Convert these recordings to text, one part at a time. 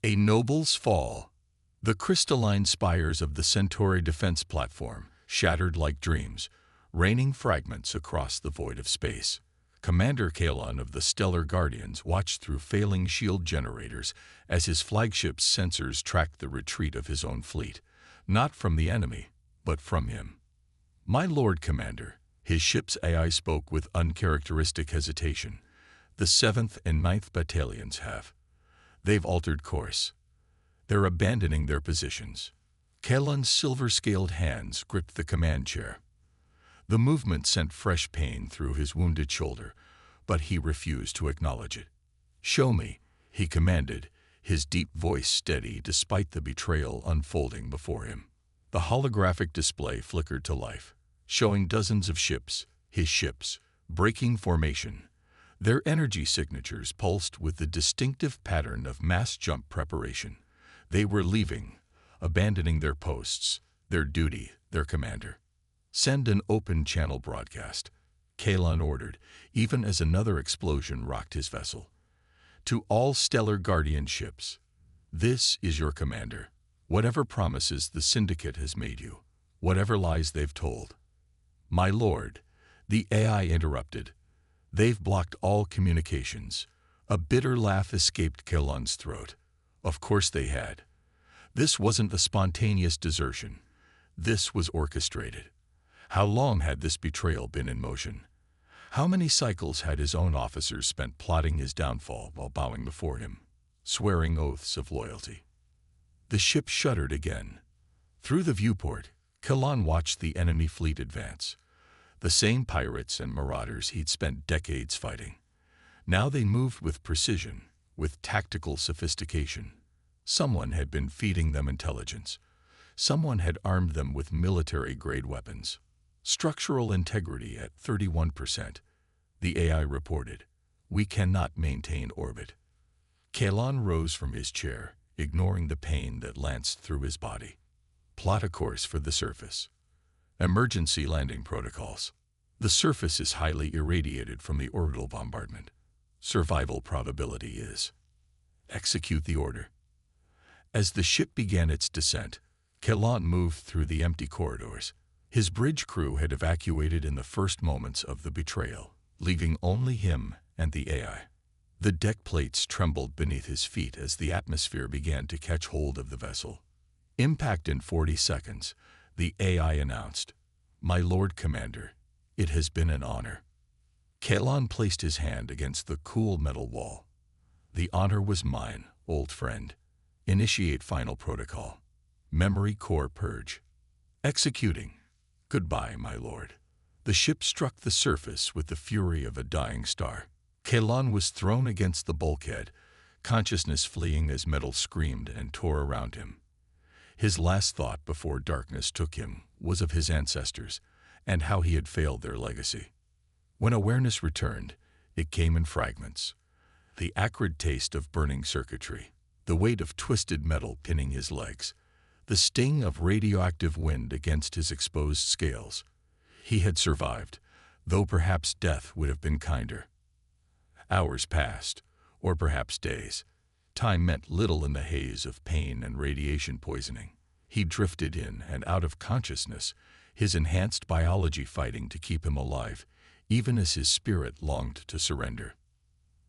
A noble's fall. The crystalline spires of the Centauri defense platform shattered like dreams, raining fragments across the void of space. Commander Kalon of the Stellar Guardians watched through failing shield generators as his flagship's sensors tracked the retreat of his own fleet, not from the enemy, but from him. "My Lord Commander," his ship's AI spoke with uncharacteristic hesitation, "the 7th and 9th Battalions have. They've altered course. They're abandoning their positions." Kalon's silver-scaled hands gripped the command chair. The movement sent fresh pain through his wounded shoulder, but he refused to acknowledge it. "Show me," he commanded, his deep voice steady despite the betrayal unfolding before him. The holographic display flickered to life, showing dozens of ships, his ships, breaking formation. Their energy signatures pulsed with the distinctive pattern of mass jump preparation. They were leaving, abandoning their posts, their duty, their commander. "Send an open channel broadcast," Kalon ordered, even as another explosion rocked his vessel. "To all Stellar Guardian ships, this is your commander. Whatever promises the Syndicate has made you, whatever lies they've told." "My lord," the AI interrupted, "they've blocked all communications." A bitter laugh escaped Kalon's throat. Of course they had. This wasn't a spontaneous desertion. This was orchestrated. How long had this betrayal been in motion? How many cycles had his own officers spent plotting his downfall while bowing before him, swearing oaths of loyalty? The ship shuddered again. Through the viewport, Kalon watched the enemy fleet advance. The same pirates and marauders he'd spent decades fighting. Now they moved with precision, with tactical sophistication. Someone had been feeding them intelligence. Someone had armed them with military-grade weapons. "Structural integrity at 31%, the AI reported. "We cannot maintain orbit." Kalon rose from his chair, ignoring the pain that lanced through his body. "Plot a course for the surface. Emergency landing protocols. The surface is highly irradiated from the orbital bombardment. Survival probability is." "Execute the order." As the ship began its descent, Kalon moved through the empty corridors. His bridge crew had evacuated in the first moments of the betrayal, leaving only him and the AI. The deck plates trembled beneath his feet as the atmosphere began to catch hold of the vessel. "Impact in 40 seconds, the AI announced. "My Lord Commander, it has been an honor." Kalon placed his hand against the cool metal wall. "The honor was mine, old friend. Initiate final protocol. Memory core purge." "Executing." "Goodbye, my lord." The ship struck the surface with the fury of a dying star. Kalon was thrown against the bulkhead, consciousness fleeing as metal screamed and tore around him. His last thought before darkness took him was of his ancestors and how he had failed their legacy. When awareness returned, it came in fragments. The acrid taste of burning circuitry, the weight of twisted metal pinning his legs, the sting of radioactive wind against his exposed scales. He had survived, though perhaps death would have been kinder. Hours passed, or perhaps days. Time meant little in the haze of pain and radiation poisoning. He drifted in and out of consciousness, his enhanced biology fighting to keep him alive, even as his spirit longed to surrender.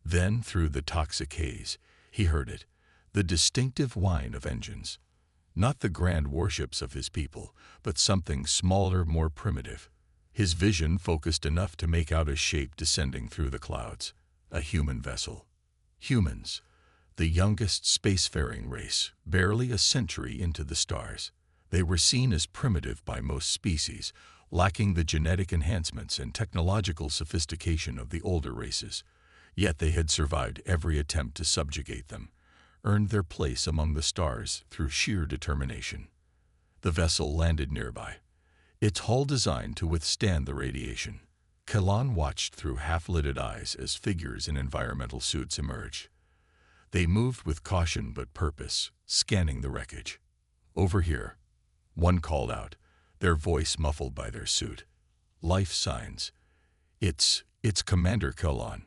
Then, through the toxic haze, he heard it, the distinctive whine of engines. Not the grand warships of his people, but something smaller, more primitive. His vision focused enough to make out a shape descending through the clouds. A human vessel. Humans, the youngest spacefaring race, barely a century into the stars. They were seen as primitive by most species, lacking the genetic enhancements and technological sophistication of the older races. Yet they had survived every attempt to subjugate them, earned their place among the stars through sheer determination. The vessel landed nearby, its hull designed to withstand the radiation. Kalon watched through half-lidded eyes as figures in environmental suits emerged. They moved with caution but purpose, scanning the wreckage. "Over here," one called out, their voice muffled by their suit. "Life signs. It's Commander Kalon."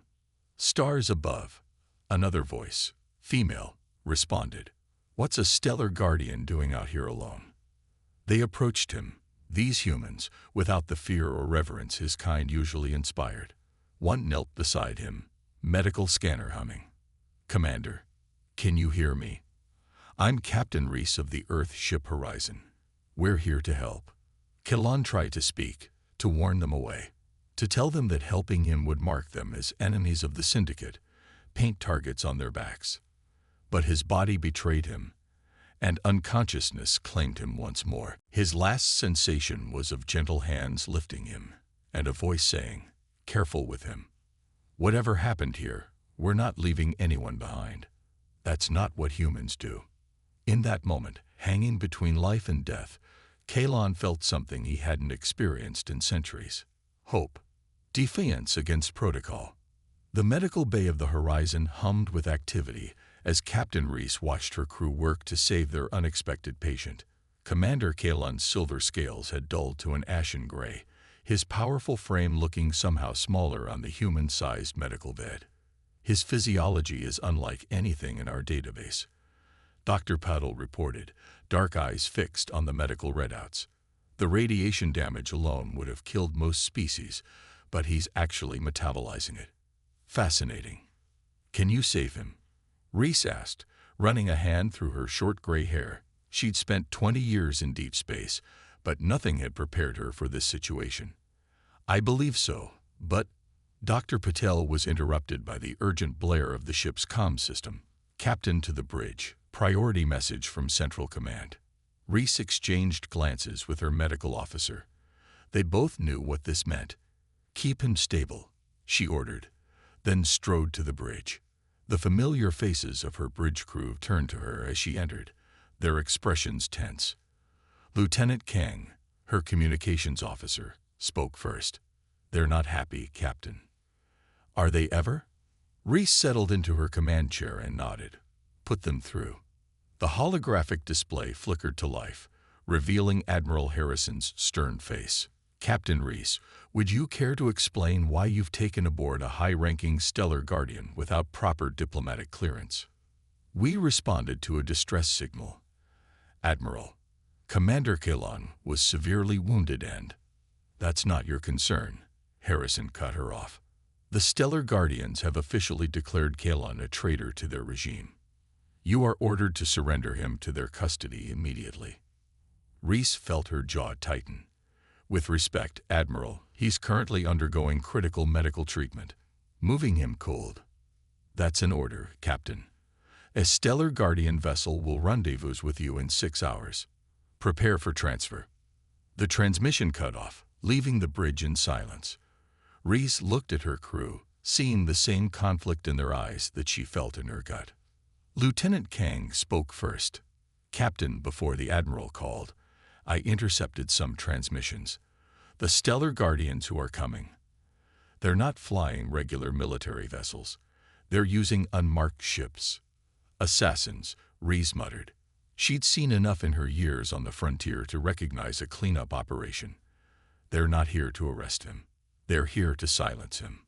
"Stars above," another voice, female, responded. What's a stellar guardian doing out here alone? They approached him, these humans, without the fear or reverence his kind usually inspired. One knelt beside him, medical scanner humming. "Commander, can you hear me? I'm Captain Reese of the Earth ship Horizon. We're here to help." Kelon tried to speak, to warn them away, to tell them that helping him would mark them as enemies of the Syndicate, paint targets on their backs. But his body betrayed him, and unconsciousness claimed him once more. His last sensation was of gentle hands lifting him, and a voice saying, "Careful with him. Whatever happened here, we're not leaving anyone behind. That's not what humans do." In that moment, hanging between life and death, Kelon felt something he hadn't experienced in centuries. Hope. Defiance against protocol. The medical bay of the Horizon hummed with activity as Captain Reese watched her crew work to save their unexpected patient. Commander Kelon's silver scales had dulled to an ashen gray, his powerful frame looking somehow smaller on the human-sized medical bed. "His physiology is unlike anything in our database," Dr. Paddle reported, dark eyes fixed on the medical readouts. "The radiation damage alone would have killed most species, but he's actually metabolizing it." "Fascinating. Can you save him?" Reese asked, running a hand through her short gray hair. She'd spent 20 years in deep space, but nothing had prepared her for this situation. "I believe so, but—" Dr. Patel was interrupted by the urgent blare of the ship's comm system. "Captain to the bridge. Priority message from Central Command." Reese exchanged glances with her medical officer. They both knew what this meant. "Keep him stable," she ordered, then strode to the bridge. The familiar faces of her bridge crew turned to her as she entered, their expressions tense. Lieutenant Kang, her communications officer, spoke first. "They're not happy, Captain." "Are they ever?" Reese settled into her command chair and nodded. "Put them through." The holographic display flickered to life, revealing Admiral Harrison's stern face. "Captain Reese, would you care to explain why you've taken aboard a high-ranking stellar guardian without proper diplomatic clearance?" "We responded to a distress signal, Admiral. Commander Kelon was severely wounded and—" "That's not your concern," Harrison cut her off. "The stellar guardians have officially declared Kelon a traitor to their regime. You are ordered to surrender him to their custody immediately." Reese felt her jaw tighten. "With respect, Admiral, he's currently undergoing critical medical treatment. Moving him cold." "That's an order, Captain. A stellar guardian vessel will rendezvous with you in 6 hours. Prepare for transfer." The transmission cut off, leaving the bridge in silence. Reese looked at her crew, seeing the same conflict in their eyes that she felt in her gut. Lieutenant Kang spoke first. "Captain, before the Admiral called, I intercepted some transmissions. The stellar guardians who are coming. They're not flying regular military vessels. They're using unmarked ships." "Assassins," Reese muttered. She'd seen enough in her years on the frontier to recognize a cleanup operation. "They're not here to arrest him. They're here to silence him."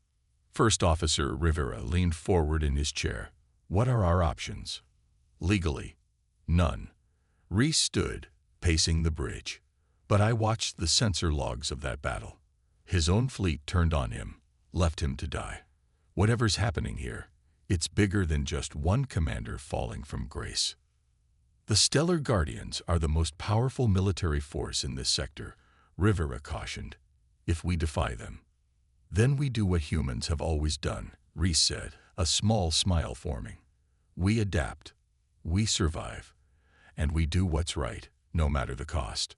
First Officer Rivera leaned forward in his chair. "What are our options?" "Legally, none." Reese stood, pacing the bridge. "But I watched the sensor logs of that battle. His own fleet turned on him, left him to die. Whatever's happening here, it's bigger than just one commander falling from grace. The Stellar Guardians are the most powerful military force in this sector," Rivera cautioned. "If we defy them, then we do what humans have always done," Reese said, a small smile forming. "We adapt, we survive, and we do what's right, no matter the cost."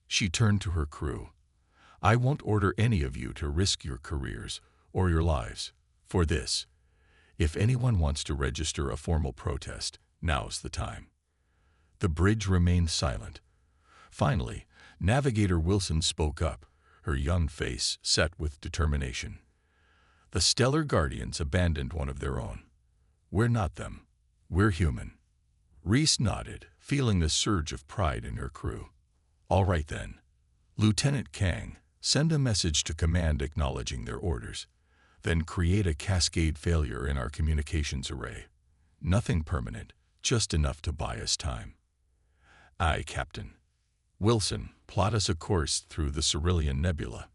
She turned to her crew. "I won't order any of you to risk your careers or your lives for this. If anyone wants to register a formal protest, now's the time." The bridge remained silent. Finally, Navigator Wilson spoke up, her young face set with determination. "The Stellar Guardians abandoned one of their own. We're not them. We're human." Reese nodded, feeling the surge of pride in her crew. "All right then. Lieutenant Kang, send a message to command acknowledging their orders. Then create a cascade failure in our communications array. Nothing permanent, just enough to buy us time. Aye, Captain. Wilson, plot us a course through the Cerulean Nebula.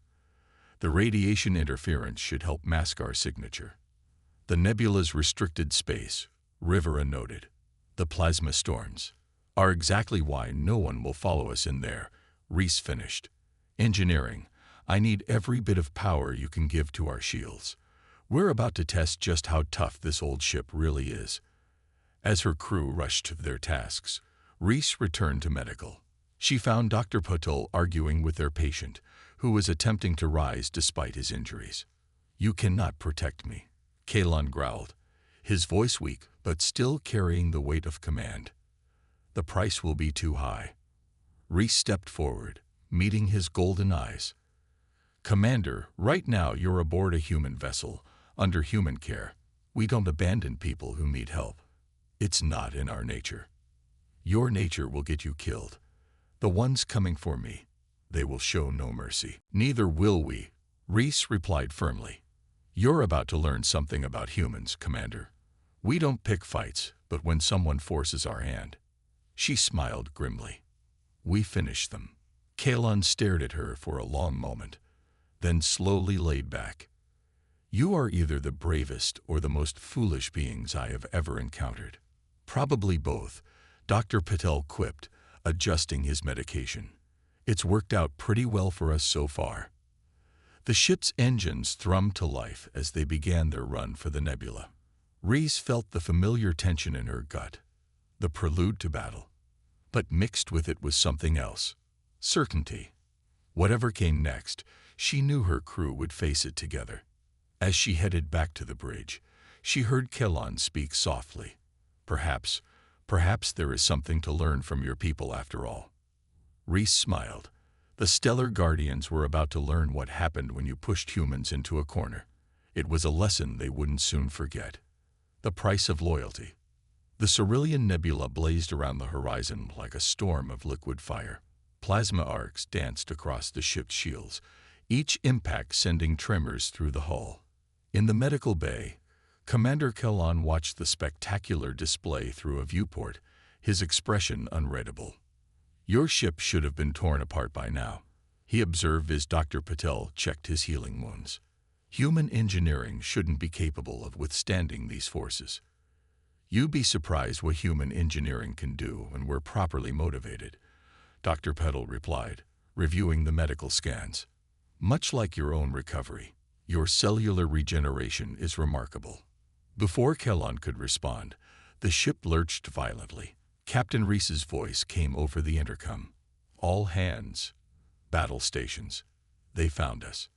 The radiation interference should help mask our signature. The nebula's restricted space, Rivera noted. The plasma storms are exactly why no one will follow us in there, Reese finished. Engineering, I need every bit of power you can give to our shields. We're about to test just how tough this old ship really is. As her crew rushed to their tasks, Reese returned to medical. She found Dr. Patel arguing with their patient, who was attempting to rise despite his injuries. You cannot protect me, Kalon growled, his voice weak but still carrying the weight of command. The price will be too high. Reese stepped forward, meeting his golden eyes. Commander, right now you're aboard a human vessel, under human care. We don't abandon people who need help. It's not in our nature. Your nature will get you killed. The ones coming for me, they will show no mercy. Neither will we, Reese replied firmly. You're about to learn something about humans, Commander. We don't pick fights, but when someone forces our hand. She smiled grimly. We finish them. Kalon stared at her for a long moment, then slowly laid back. You are either the bravest or the most foolish beings I have ever encountered. Probably both, Dr. Patel quipped, adjusting his medication. It's worked out pretty well for us so far. The ship's engines thrummed to life as they began their run for the nebula. Reese felt the familiar tension in her gut, the prelude to battle. But mixed with it was something else. Certainty. Whatever came next, she knew her crew would face it together. As she headed back to the bridge, she heard Kalon speak softly. Perhaps there is something to learn from your people after all. Reese smiled. The Stellar Guardians were about to learn what happened when you pushed humans into a corner. It was a lesson they wouldn't soon forget. The price of loyalty. The Cerulean Nebula blazed around the horizon like a storm of liquid fire. Plasma arcs danced across the ship's shields, each impact sending tremors through the hull. In the medical bay, Commander Kalon watched the spectacular display through a viewport, his expression unreadable. Your ship should have been torn apart by now, he observed as Dr. Patel checked his healing wounds. Human engineering shouldn't be capable of withstanding these forces. You'd be surprised what human engineering can do when we're properly motivated, Dr. Patel replied, reviewing the medical scans. Much like your own recovery, your cellular regeneration is remarkable. Before Kalon could respond, the ship lurched violently. Captain Reese's voice came over the intercom. All hands. Battle stations. They found us.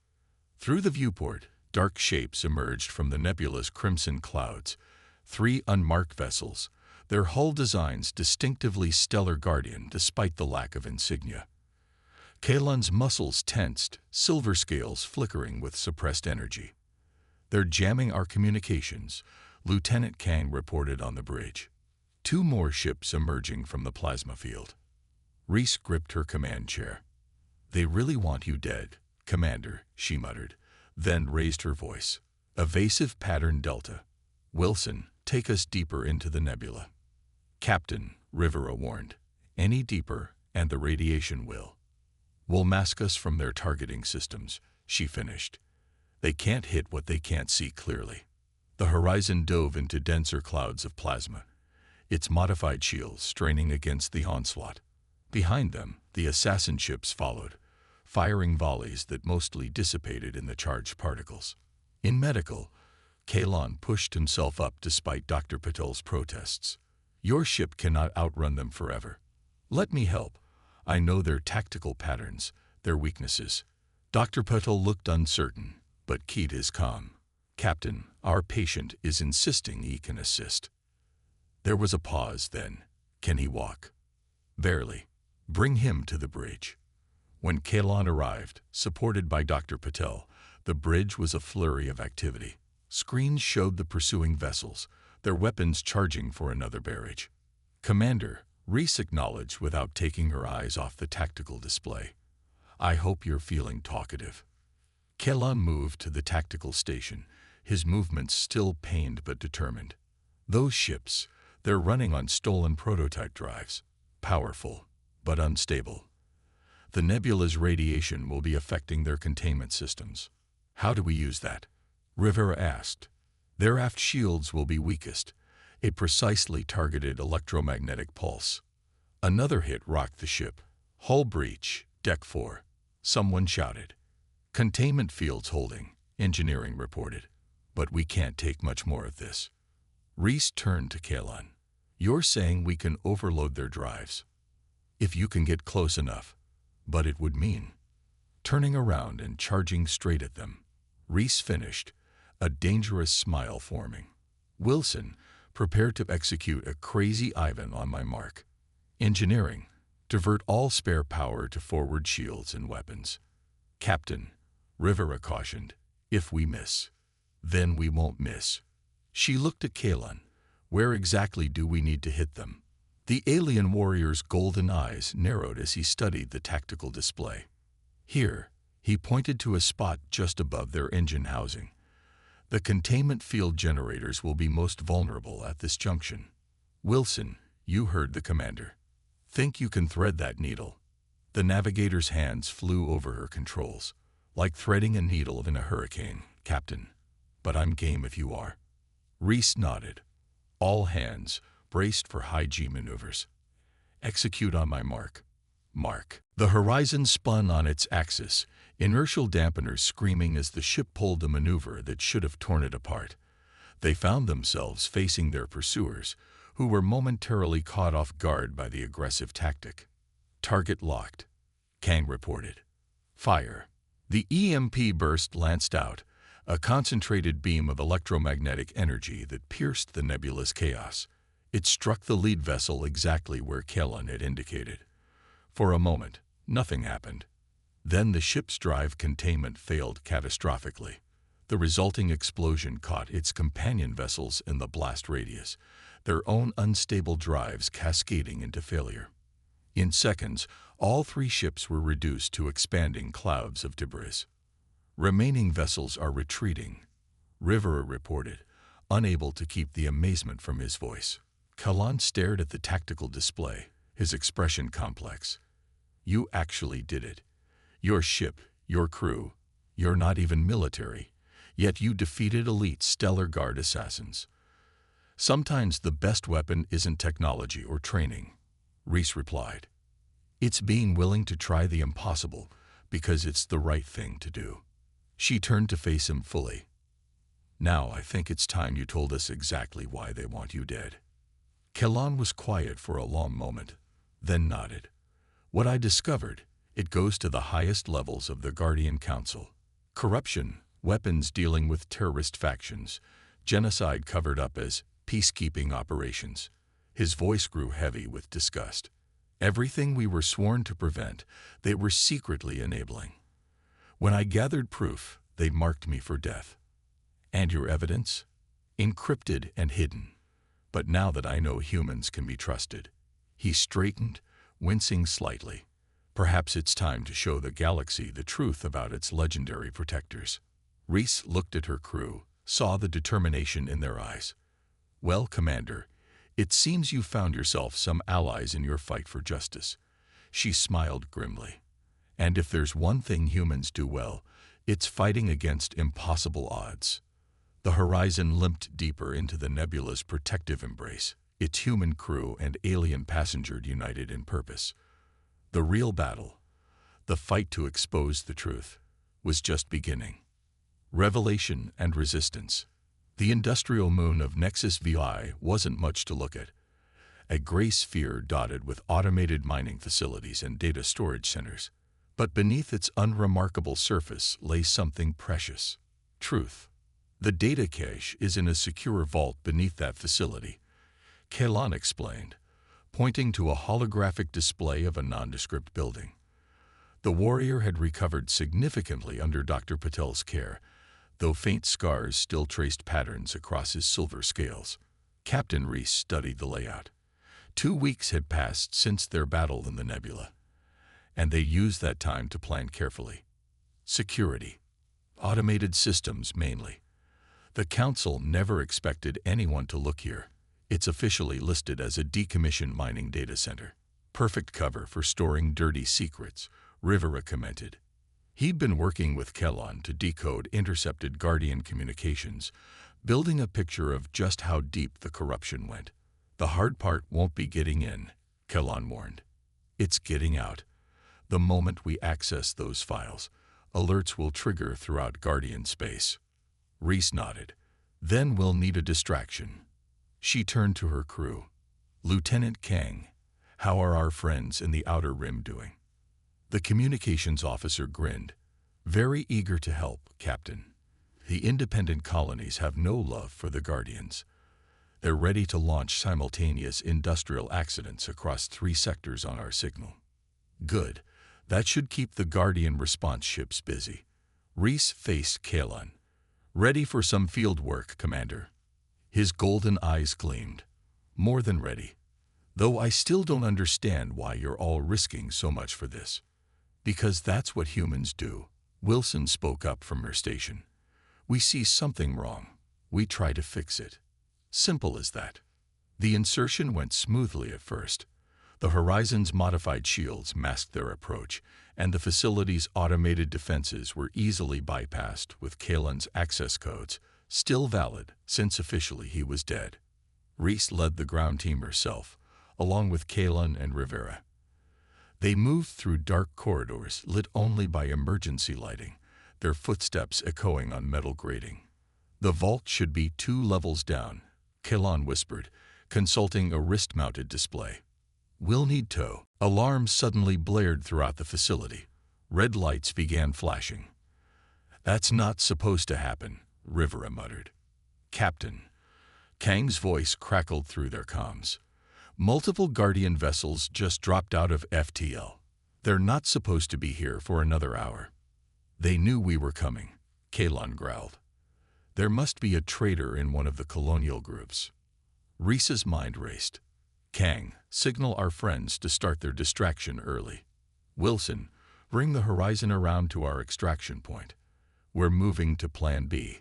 Through the viewport, dark shapes emerged from the nebula's crimson clouds. 3 unmarked vessels, their hull designs distinctively Stellar Guardian despite the lack of insignia. Kalon's muscles tensed, silver scales flickering with suppressed energy. They're jamming our communications, Lieutenant Kang reported on the bridge. 2 more ships emerging from the plasma field. Reese gripped her command chair. They really want you dead, Commander, she muttered, then raised her voice. Evasive pattern Delta. Wilson, take us deeper into the nebula. Captain, Rivera warned. Any deeper, and the radiation will mask us from their targeting systems, she finished. They can't hit what they can't see clearly. The horizon dove into denser clouds of plasma, its modified shields straining against the onslaught. Behind them, the assassin ships followed, firing volleys that mostly dissipated in the charged particles. In medical, Kalon pushed himself up despite Dr. Patel's protests. Your ship cannot outrun them forever. Let me help. I know their tactical patterns, their weaknesses. Dr. Patel looked uncertain, but keyed his calm. Captain, our patient is insisting he can assist. There was a pause then. Can he walk? Barely. Bring him to the bridge. When Kalon arrived, supported by Dr. Patel, the bridge was a flurry of activity. Screens showed the pursuing vessels, their weapons charging for another barrage. Commander, Reese acknowledged without taking her eyes off the tactical display. I hope you're feeling talkative. Kalon moved to the tactical station, his movements still pained but determined. Those ships, They're running on stolen prototype drives. Powerful, but unstable. The nebula's radiation will be affecting their containment systems. How do we use that? Rivera asked. Their aft shields will be weakest, a precisely targeted electromagnetic pulse. Another hit rocked the ship. Hull breach, Deck 4. Someone shouted. Containment fields holding, engineering reported. But we can't take much more of this. Reese turned to Kalon. You're saying we can overload their drives? If you can get close enough. But it would mean turning around and charging straight at them. Reese finished, a dangerous smile forming. Wilson, prepare to execute a crazy Ivan on my mark. Engineering, divert all spare power to forward shields and weapons. Captain, Rivera cautioned, if we miss, then we won't miss. She looked at Kalon. Where exactly do we need to hit them? The alien warrior's golden eyes narrowed as he studied the tactical display. Here, he pointed to a spot just above their engine housing. The containment field generators will be most vulnerable at this junction. Wilson, you heard the commander. Think you can thread that needle? The navigator's hands flew over her controls, like threading a needle in a hurricane, Captain. But I'm game if you are. Reese nodded. All hands braced for high-G maneuvers. Execute on my mark. Mark. The horizon spun on its axis, inertial dampeners screaming as the ship pulled a maneuver that should have torn it apart. They found themselves facing their pursuers, who were momentarily caught off guard by the aggressive tactic. Target locked, Kang reported. Fire. The EMP burst lanced out, a concentrated beam of electromagnetic energy that pierced the nebulous chaos. It struck the lead vessel exactly where Kalon had indicated. For a moment, nothing happened. Then the ship's drive containment failed catastrophically. The resulting explosion caught its companion vessels in the blast radius, their own unstable drives cascading into failure. In seconds, all three ships were reduced to expanding clouds of debris. Remaining vessels are retreating, Rivera reported, unable to keep the amazement from his voice. Kalon stared at the tactical display, his expression complex. You actually did it. Your ship, your crew, you're not even military, yet you defeated elite Stellar Guard assassins. Sometimes the best weapon isn't technology or training, Reese replied. It's being willing to try the impossible because it's the right thing to do. She turned to face him fully. Now I think it's time you told us exactly why they want you dead. Kalon was quiet for a long moment, then nodded. What I discovered, it goes to the highest levels of the Guardian Council. Corruption, weapons dealing with terrorist factions, genocide covered up as peacekeeping operations. His voice grew heavy with disgust. Everything we were sworn to prevent, they were secretly enabling. When I gathered proof, they marked me for death. And your evidence? Encrypted and hidden. But now that I know humans can be trusted. He straightened, wincing slightly. Perhaps it's time to show the galaxy the truth about its legendary protectors. Reese looked at her crew, saw the determination in their eyes. Well, Commander, it seems you found yourself some allies in your fight for justice. She smiled grimly. And if there's one thing humans do well, it's fighting against impossible odds. The horizon limped deeper into the nebula's protective embrace, its human crew and alien passenger united in purpose. The real battle, the fight to expose the truth, was just beginning. Revelation and resistance. The industrial moon of Nexus VI wasn't much to look at. A gray sphere dotted with automated mining facilities and data storage centers. But beneath its unremarkable surface lay something precious. Truth. The data cache is in a secure vault beneath that facility, Kalon explained, pointing to a holographic display of a nondescript building. The warrior had recovered significantly under Dr. Patel's care, though faint scars still traced patterns across his silver scales. Captain Reese studied the layout. 2 weeks had passed since their battle in the nebula, and they used that time to plan carefully. Security. Automated systems mainly. The Council never expected anyone to look here. It's officially listed as a decommissioned mining data center. Perfect cover for storing dirty secrets, Rivera commented. He'd been working with Kelon to decode intercepted Guardian communications, building a picture of just how deep the corruption went. The hard part won't be getting in, Kelon warned. It's getting out. The moment we access those files, alerts will trigger throughout Guardian space. Reese nodded. Then we'll need a distraction. She turned to her crew. Lieutenant Kang, how are our friends in the Outer Rim doing? The communications officer grinned. Very eager to help, Captain. The independent colonies have no love for the Guardians. They're ready to launch simultaneous industrial accidents across 3 sectors on our signal. Good. That should keep the Guardian response ships busy. Reese faced Kalon. Ready for some field work, Commander. His golden eyes gleamed. More than ready. Though I still don't understand why you're all risking so much for this. Because that's what humans do. Wilson spoke up from her station. We see something wrong. We try to fix it. Simple as that. The insertion went smoothly at first. The Horizon's modified shields masked their approach, and the facility's automated defenses were easily bypassed with Kalon's access codes, still valid since officially he was dead. Reese led the ground team herself, along with Kalon and Rivera. They moved through dark corridors lit only by emergency lighting, their footsteps echoing on metal grating. The vault should be 2 levels down, Kalon whispered, consulting a wrist-mounted display. We'll need tow. Alarms suddenly blared throughout the facility. Red lights began flashing. That's not supposed to happen, Rivera muttered. Captain. Kang's voice crackled through their comms. Multiple Guardian vessels just dropped out of FTL. They're not supposed to be here for another hour. They knew we were coming, Kalon growled. There must be a traitor in one of the colonial groups. Reese's mind raced. Kang, signal our friends to start their distraction early. Wilson, bring the Horizon around to our extraction point. We're moving to Plan B.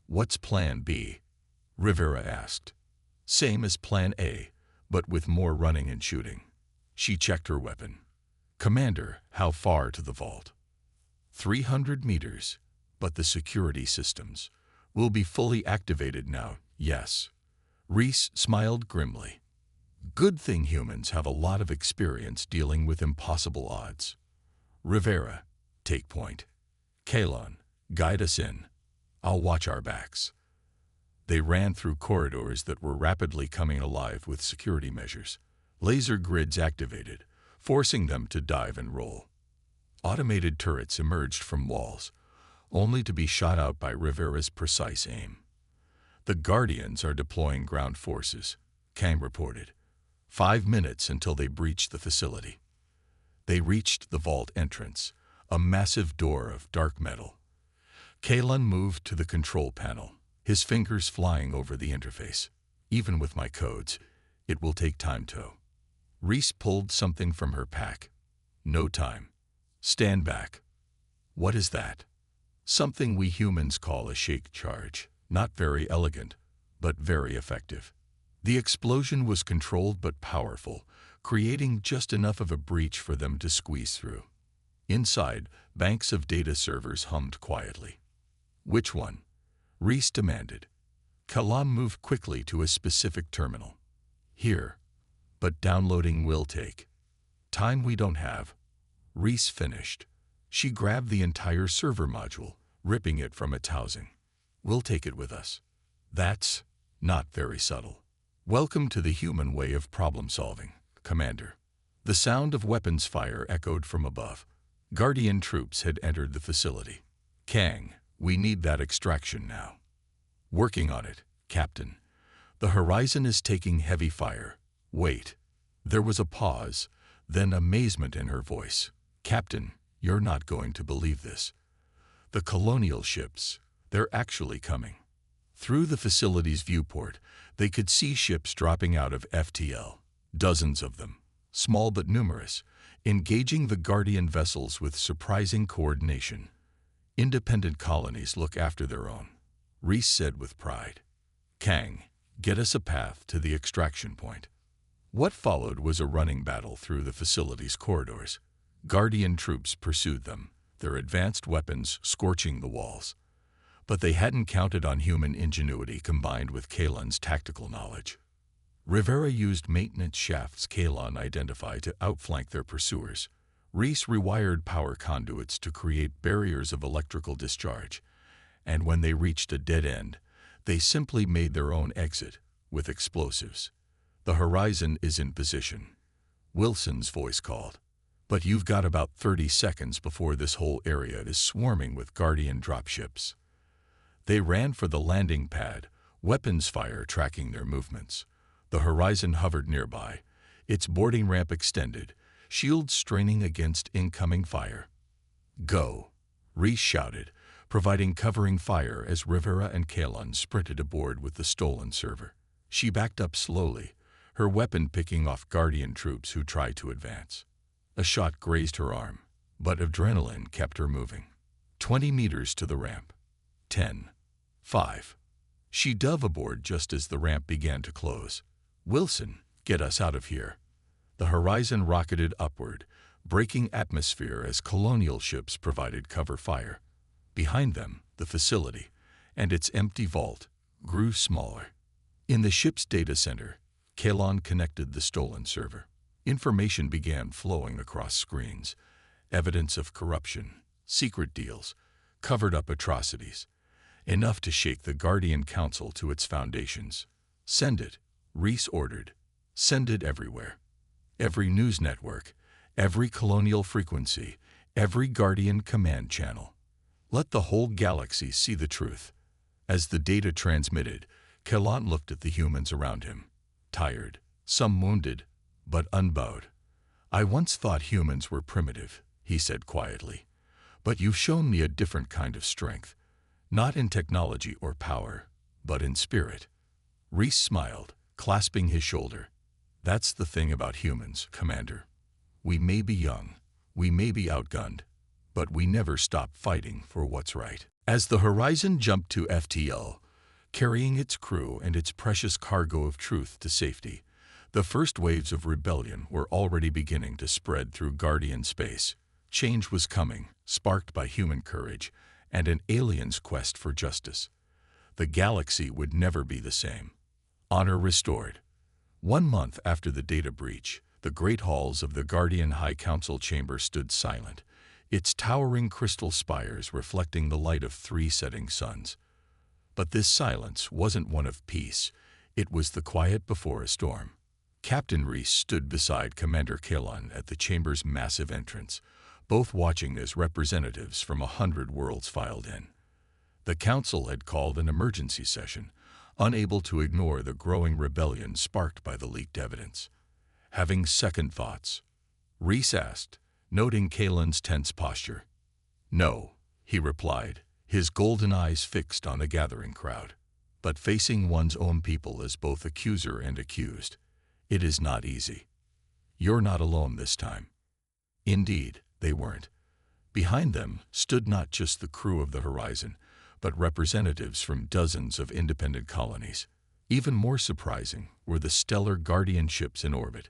What's Plan B? Rivera asked. Same as Plan A, but with more running and shooting. She checked her weapon. Commander, how far to the vault? 300 meters, but the security systems will be fully activated now, yes. Reese smiled grimly. Good thing humans have a lot of experience dealing with impossible odds. Rivera, take point. Kalon, guide us in. I'll watch our backs. They ran through corridors that were rapidly coming alive with security measures. Laser grids activated, forcing them to dive and roll. Automated turrets emerged from walls, only to be shot out by Rivera's precise aim. The Guardians are deploying ground forces, Kang reported. 5 minutes until they breached the facility. They reached the vault entrance, a massive door of dark metal. Kalon moved to the control panel, his fingers flying over the interface. Even with my codes, it will take time to. Reese pulled something from her pack. No time. Stand back. What is that? Something we humans call a shake charge. Not very elegant, but very effective. The explosion was controlled but powerful, creating just enough of a breach for them to squeeze through. Inside, banks of data servers hummed quietly. Which one? Reese demanded. Kalon moved quickly to a specific terminal. Here. But downloading will take time we don't have. Reese finished. She grabbed the entire server module, ripping it from its housing. We'll take it with us. That's not very subtle. Welcome to the human way of problem-solving, Commander. The sound of weapons fire echoed from above. Guardian troops had entered the facility. Kang, we need that extraction now. Working on it, Captain. The Horizon is taking heavy fire. Wait. There was a pause, then amazement in her voice. Captain, you're not going to believe this. The colonial ships, they're actually coming. Through the facility's viewport, they could see ships dropping out of FTL, dozens of them, small but numerous, engaging the Guardian vessels with surprising coordination. Independent colonies look after their own, Reese said with pride. Kang, get us a path to the extraction point." What followed was a running battle through the facility's corridors. Guardian troops pursued them, their advanced weapons scorching the walls. But they hadn't counted on human ingenuity combined with Kalen's tactical knowledge. Rivera used maintenance shafts Kalen identified to outflank their pursuers. Reese rewired power conduits to create barriers of electrical discharge, and when they reached a dead end, they simply made their own exit with explosives. "The horizon is in position," Wilson's voice called. "But you've got about 30 seconds before this whole area is swarming with Guardian dropships." They ran for the landing pad, weapons fire tracking their movements. The horizon hovered nearby, its boarding ramp extended, shields straining against incoming fire. "Go," Reese shouted, providing covering fire as Rivera and Kalen sprinted aboard with the stolen server. She backed up slowly, her weapon picking off Guardian troops who tried to advance. A shot grazed her arm, but adrenaline kept her moving. 20 meters to the ramp. 10. 5. She dove aboard just as the ramp began to close. "Wilson, get us out of here." The horizon rocketed upward, breaking atmosphere as colonial ships provided cover fire. Behind them, the facility, and its empty vault, grew smaller. In the ship's data center, Kalen connected the stolen server. Information began flowing across screens, evidence of corruption, secret deals, covered-up atrocities, enough to shake the Guardian Council to its foundations. "Send it," Reese ordered. "Send it everywhere. Every news network, every colonial frequency, every Guardian command channel. Let the whole galaxy see the truth." As the data transmitted, Kalen looked at the humans around him. Tired, some wounded, but unbowed. "I once thought humans were primitive," he said quietly. "But you've shown me a different kind of strength. Not in technology or power, but in spirit." Reese smiled, clasping his shoulder. "That's the thing about humans, Commander. We may be young, we may be outgunned, but we never stop fighting for what's right." As the horizon jumped to FTL, carrying its crew and its precious cargo of truth to safety, the first waves of rebellion were already beginning to spread through Guardian space. Change was coming, sparked by human courage and an alien's quest for justice. The galaxy would never be the same. Honor restored. 1 month after the data breach, the great halls of the Guardian High Council chamber stood silent, its towering crystal spires reflecting the light of 3 setting suns. But this silence wasn't one of peace. It was the quiet before a storm. Captain Reese stood beside Commander Kalen at the chamber's massive entrance, both watching as representatives from 100 worlds filed in. The council had called an emergency session, unable to ignore the growing rebellion sparked by the leaked evidence. "Having second thoughts?" Reese asked, noting Kalen's tense posture. "No," he replied, his golden eyes fixed on the gathering crowd. "But facing one's own people as both accuser and accused, it is not easy. You're not alone this time." Indeed, they weren't. Behind them stood not just the crew of the Horizon, but representatives from dozens of independent colonies. Even more surprising were the stellar Guardian ships in orbit,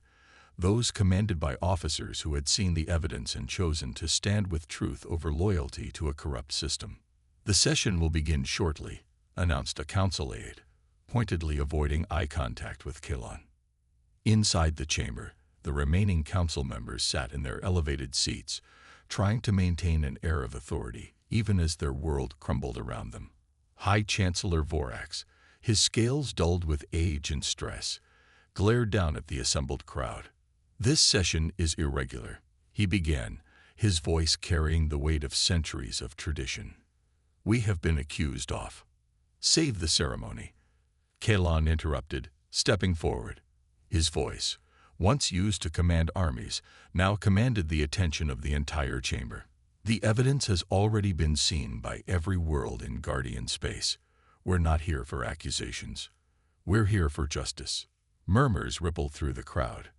those commanded by officers who had seen the evidence and chosen to stand with truth over loyalty to a corrupt system. "The session will begin shortly," announced a council aide, pointedly avoiding eye contact with Kalen. Inside the chamber, the remaining council members sat in their elevated seats, trying to maintain an air of authority, even as their world crumbled around them. High Chancellor Vorax, his scales dulled with age and stress, glared down at the assembled crowd. "This session is irregular," he began, his voice carrying the weight of centuries of tradition. "We have been accused of." "Save the ceremony," Kalen interrupted, stepping forward. His voice, once used to command armies, now commanded the attention of the entire chamber. "The evidence has already been seen by every world in Guardian space. We're not here for accusations. We're here for justice." Murmurs rippled through the crowd.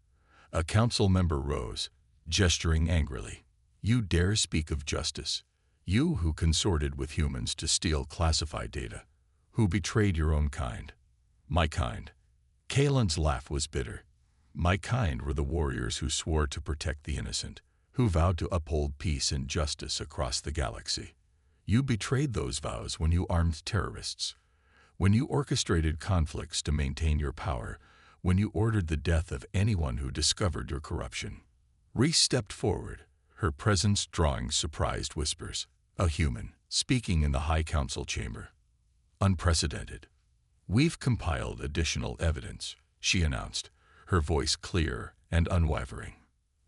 A council member rose, gesturing angrily. "You dare speak of justice? You who consorted with humans to steal classified data, who betrayed your own kind." My kind. Kalen's laugh was bitter. My kind were the warriors who swore to protect the innocent, who vowed to uphold peace and justice across the galaxy. You betrayed those vows when you armed terrorists, when you orchestrated conflicts to maintain your power, when you ordered the death of anyone who discovered your corruption. Reese stepped forward, her presence drawing surprised whispers. A human, speaking in the High Council chamber. Unprecedented. We've compiled additional evidence, she announced, her voice clear and unwavering.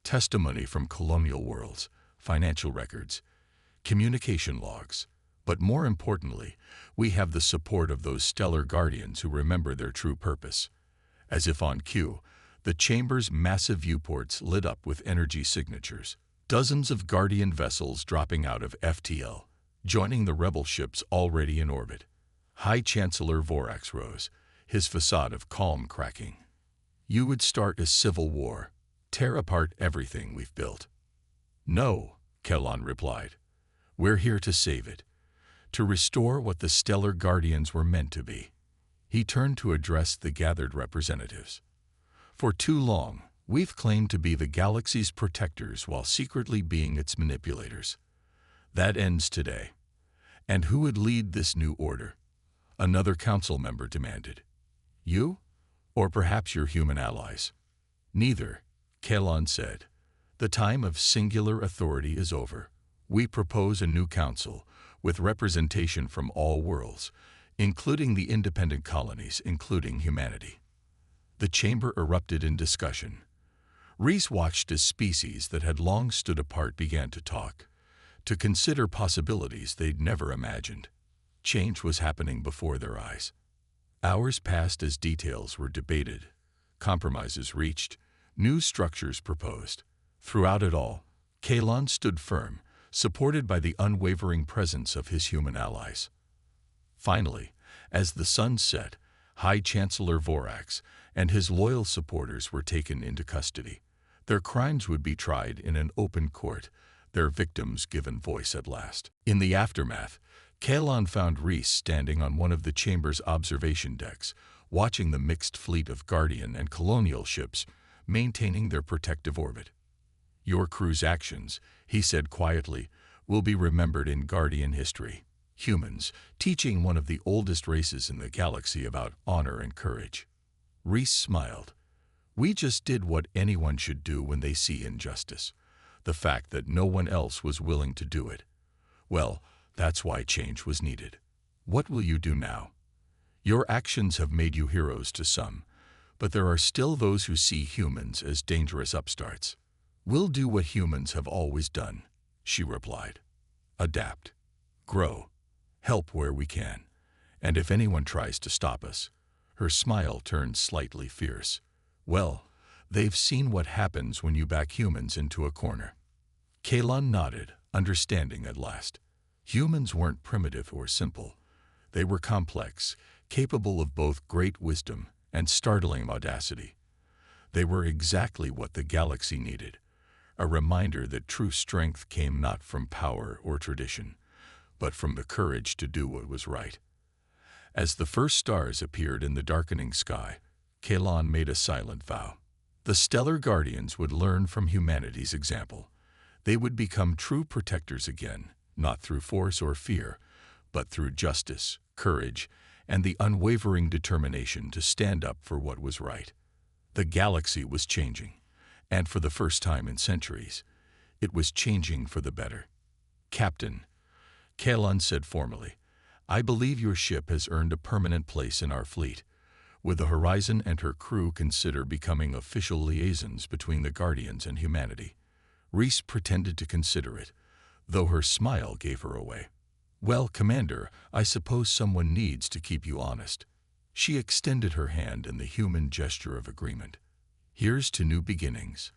Testimony from colonial worlds, financial records, communication logs. But more importantly, we have the support of those stellar guardians who remember their true purpose. As if on cue, the chamber's massive viewports lit up with energy signatures. Dozens of Guardian vessels dropping out of FTL, joining the rebel ships already in orbit. High Chancellor Vorax rose, his facade of calm cracking. You would start a civil war, tear apart everything we've built. No, Kelon replied. We're here to save it, to restore what the stellar guardians were meant to be. He turned to address the gathered representatives. For too long, we've claimed to be the galaxy's protectors while secretly being its manipulators. That ends today. And who would lead this new order? Another council member demanded. You? Or perhaps your human allies? Neither, Kelon said. The time of singular authority is over. We propose a new council, with representation from all worlds, including the independent colonies, including humanity. The chamber erupted in discussion. Reese watched as species that had long stood apart began to talk, to consider possibilities they'd never imagined. Change was happening before their eyes. Hours passed as details were debated, compromises reached, new structures proposed. Throughout it all, Kelon stood firm, supported by the unwavering presence of his human allies. Finally, as the sun set, High Chancellor Vorax and his loyal supporters were taken into custody. Their crimes would be tried in an open court, their victims given voice at last. In the aftermath, Kelon found Reese standing on one of the chamber's observation decks, watching the mixed fleet of Guardian and Colonial ships maintaining their protective orbit. Your crew's actions, he said quietly, will be remembered in Guardian history. Humans, teaching one of the oldest races in the galaxy about honor and courage. Reese smiled. We just did what anyone should do when they see injustice. The fact that no one else was willing to do it. Well, that's why change was needed. What will you do now? Your actions have made you heroes to some, but there are still those who see humans as dangerous upstarts. We'll do what humans have always done, she replied. Adapt. Grow. Help where we can. And if anyone tries to stop us, her smile turned slightly fierce. Well, they've seen what happens when you back humans into a corner. Kelon nodded, understanding at last. Humans weren't primitive or simple. They were complex, capable of both great wisdom and startling audacity. They were exactly what the galaxy needed, a reminder that true strength came not from power or tradition, but from the courage to do what was right. As the first stars appeared in the darkening sky, Kelon made a silent vow. The stellar guardians would learn from humanity's example. They would become true protectors again, not through force or fear, but through justice, courage, and the unwavering determination to stand up for what was right. The galaxy was changing, and for the first time in centuries, it was changing for the better. Captain, Kelon said formally, I believe your ship has earned a permanent place in our fleet. Would the Horizon and her crew consider becoming official liaisons between the Guardians and humanity? Reese pretended to consider it, though her smile gave her away. Well, Commander, I suppose someone needs to keep you honest. She extended her hand in the human gesture of agreement. Here's to new beginnings.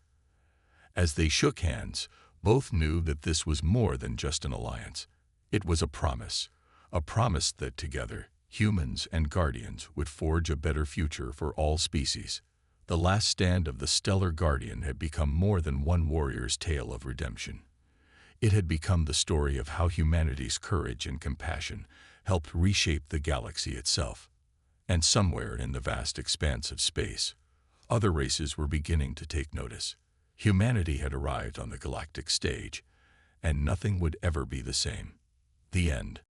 As they shook hands, both knew that this was more than just an alliance. It was a promise that together, humans and Guardians would forge a better future for all species. The last stand of the Stellar Guardian had become more than one warrior's tale of redemption. It had become the story of how humanity's courage and compassion helped reshape the galaxy itself. And somewhere in the vast expanse of space, other races were beginning to take notice. Humanity had arrived on the galactic stage, and nothing would ever be the same. The end.